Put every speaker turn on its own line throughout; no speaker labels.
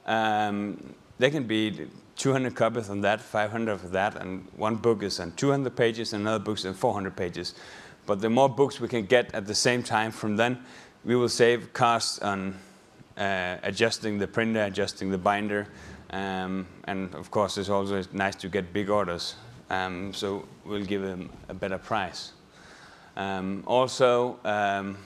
They can be 200 copies on that, 500 of that, and one book is on 200 pages, and another book is on 400 pages. But the more books we can get at the same time from then, we will save costs on adjusting the printer, adjusting the binder, and of course it's also nice to get big orders, so we'll give them a better price. Also, there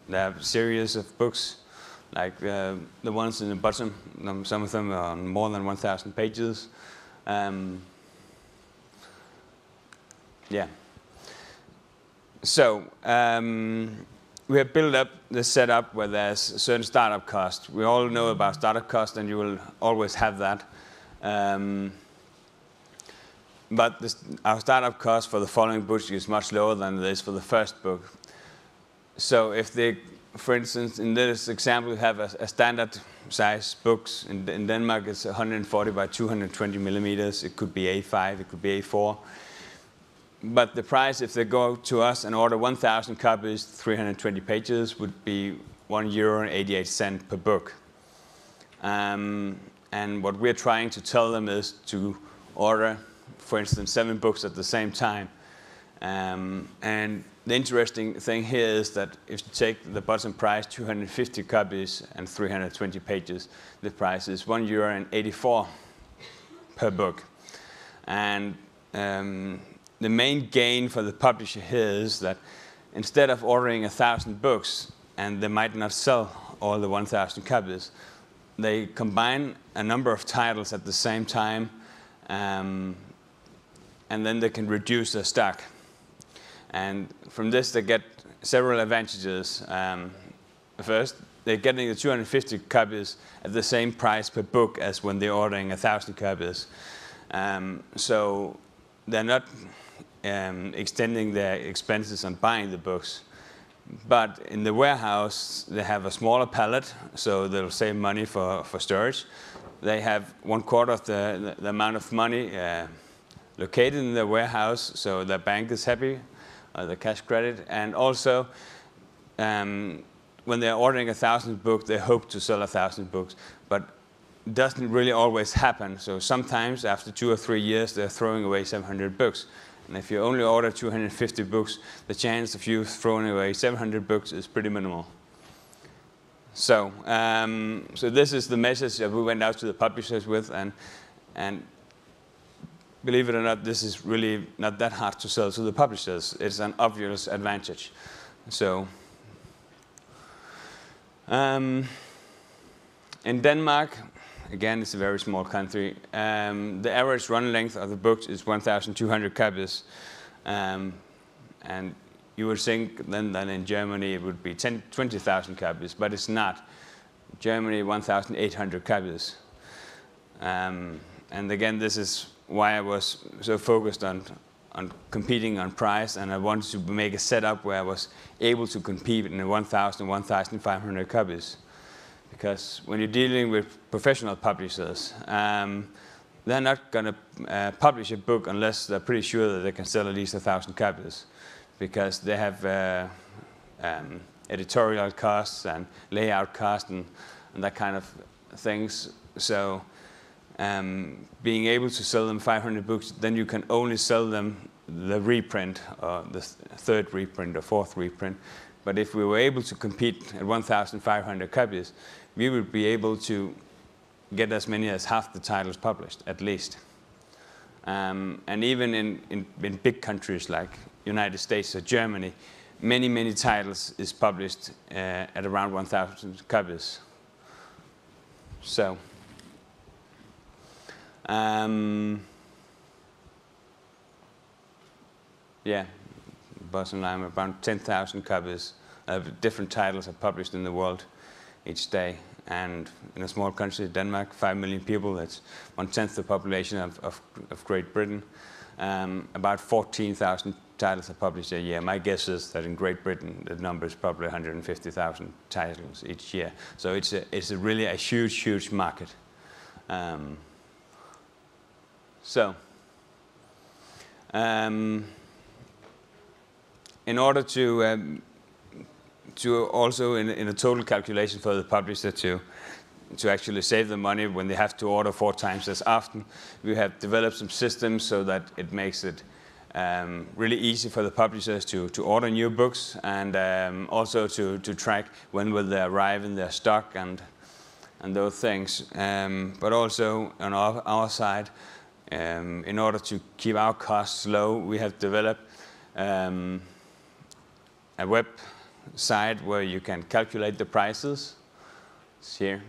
are series of books, like the ones in the bottom. Some of them are on more than 1,000 pages. Yeah. So we have built up the setup where there's a certain startup cost. We all know about startup cost, and you will always have that. But our startup cost for the following book is much lower than it is for the first book. So if they, for instance, in this example, we have a standard size books. In Denmark, it's 140 by 220 millimeters. It could be A5, it could be A4. But the price, if they go to us and order 1,000 copies, 320 pages, would be €1.88 per book. And what we're trying to tell them is to order, for instance, 7 books at the same time. And the interesting thing here is that if you take the bottom price, 250 copies and 320 pages, the price is €1.84 per book. And the main gain for the publisher here is that instead of ordering 1,000 books, and they might not sell all the 1,000 copies, they combine a number of titles at the same time, and then they can reduce their stock. And from this, they get several advantages. First, they're getting the 250 copies at the same price per book as when they're ordering 1,000 copies. So they're not extending their expenses on buying the books. But in the warehouse, they have a smaller pallet, so they'll save money for storage. They have 1/4 of the amount of money located in the warehouse, so the bank is happy, the cash credit. And also, when they're ordering 1,000 books, they hope to sell 1,000 books. But it doesn't really always happen. So sometimes, after 2 or 3 years, they're throwing away 700 books. And if you only order 250 books, the chance of you throwing away 700 books is pretty minimal. So, so this is the message that we went out to the publishers with, and believe it or not, this is really not that hard to sell to the publishers. It's an obvious advantage. So, in Denmark, again, it's a very small country. The average run length of the books is 1,200 copies. And you would think then that in Germany it would be 20,000 copies, but it's not. Germany, 1,800 copies. And again, this is why I was so focused on competing on price, and I wanted to make a setup where I was able to compete in 1,000, 1,500 copies. Because when you're dealing with professional publishers, they're not going to publish a book unless they're pretty sure that they can sell at least 1,000 copies, because they have editorial costs and layout costs and that kind of things. So being able to sell them 500 books, then you can only sell them the reprint, or the 3rd reprint or 4th reprint. But if we were able to compete at 1,500 copies, we would be able to get as many as half the titles published, at least. And even in big countries like United States or Germany, many titles is published at around 1,000 copies. So, yeah, bottom line, about 10,000 copies of different titles are published in the world each day. And in a small country, Denmark, 5 million people, that's 1/10 the population of Great Britain. About 14,000 titles are published a year. My guess is that in Great Britain, the number is probably 150,000 titles each year. So it's really a huge market. In order to also in a total calculation for the publisher to actually save the money when they have to order 4 times as often, we have developed some systems so that it makes it really easy for the publishers to order new books, and also to track when will they arrive in their stock and those things. But also on our side, in order to keep our costs low, we have developed a website where you can calculate the prices. It's here.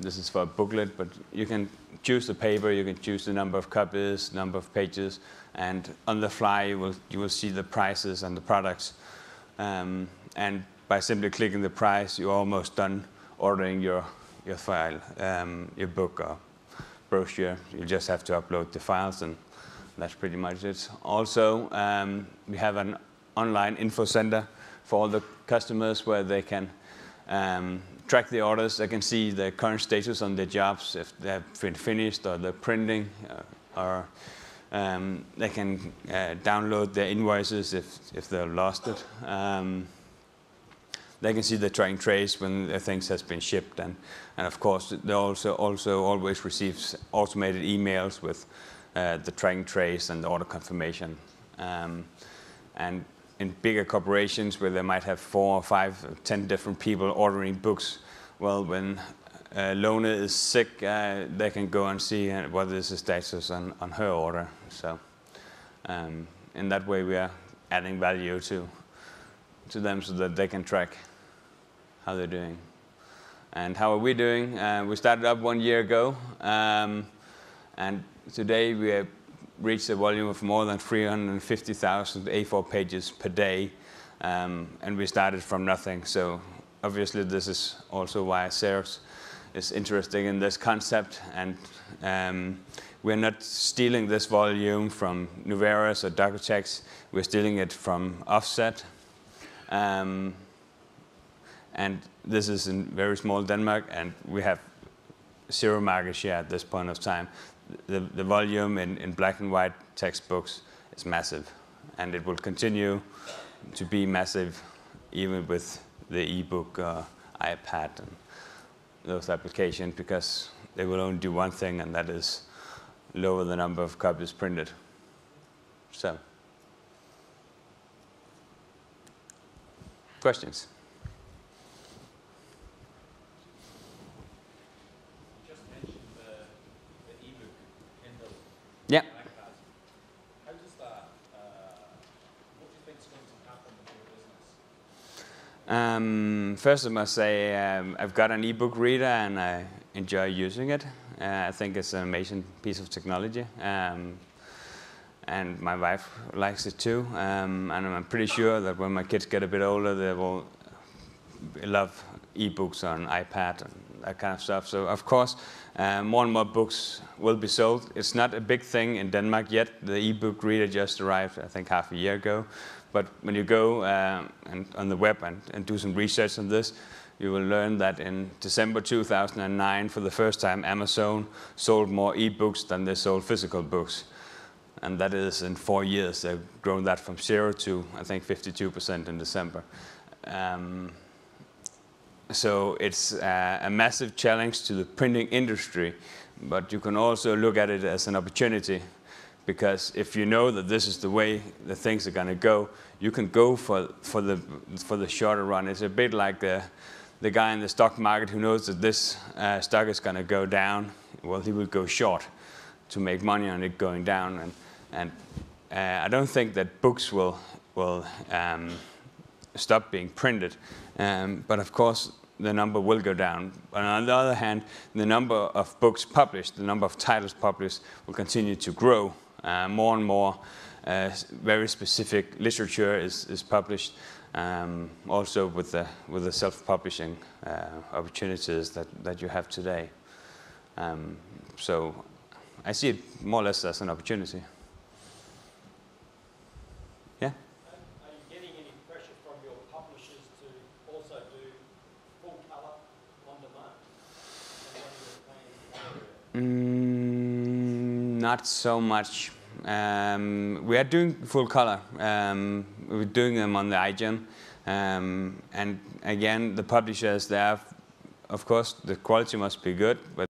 This is for a booklet, but you can choose the paper, you can choose the number of copies, number of pages, and on the fly you will see the prices and the products. And by simply clicking the price, you're almost done ordering your file, your book or brochure. You just have to upload the files, and that's pretty much it. Also, we have an online info center for all the customers where they can track the orders. They can see the current status on their jobs, if they have been finished or they're printing, or they can download their invoices if they've lost it. They can see the track and trace when the things has been shipped, and of course they also always receive automated emails with the track and trace and the order confirmation. And in bigger corporations where they might have 4 or 5 or 10 different people ordering books, well, when Lone is sick, they can go and see what is the status on her order. So in that way we are adding value to them so that they can track how they're doing. And how are we doing? We started up 1 year ago, and today we have reached a volume of more than 350,000 A4 pages per day, and we started from nothing. So obviously this is also why Xerox is interested in this concept, and we're not stealing this volume from Nuveris or Docutext. We're stealing it from Offset. And this is in very small Denmark, and we have 0 market share at this point of time. The volume in black and white textbooks is massive, and it will continue to be massive even with the ebook, iPad, and those applications, because they will only do one thing, and that is lower the number of copies printed. So, questions? Yeah.
How does that, what do you think is going to happen with your business?
First I must say I've got an ebook reader and I enjoy using it. I think it's an amazing piece of technology, and my wife likes it too. And I'm pretty sure that when my kids get a bit older, they will love ebooks on iPad and that kind of stuff. So of course, more and more books will be sold. It's not a big thing in Denmark yet. The ebook reader just arrived, I think, half a year ago. But when you go on the web and do some research on this, you will learn that in December 2009, for the first time, Amazon sold more ebooks than they sold physical books. And that is in 4 years. They've grown that from 0 to, I think, 52% in December. So it's a massive challenge to the printing industry, but you can also look at it as an opportunity, because if you know that this is the way the things are going to go, you can go for the shorter run. It's a bit like the guy in the stock market who knows that this stock is going to go down. Well, he will go short to make money on it going down, and I don't think that books will stop being printed, but of course the number will go down. But on the other hand, the number of books published, the number of titles published, will continue to grow. More and more very specific literature is published, also with the self-publishing opportunities that you have today. So I see it more or less as an opportunity. Yeah?
Are you getting any pressure from your publishers to also do full colour on demand?
Not so much. We are doing full color. We're doing them on the iGen. And again, the publishers, they are of course, the quality must be good, but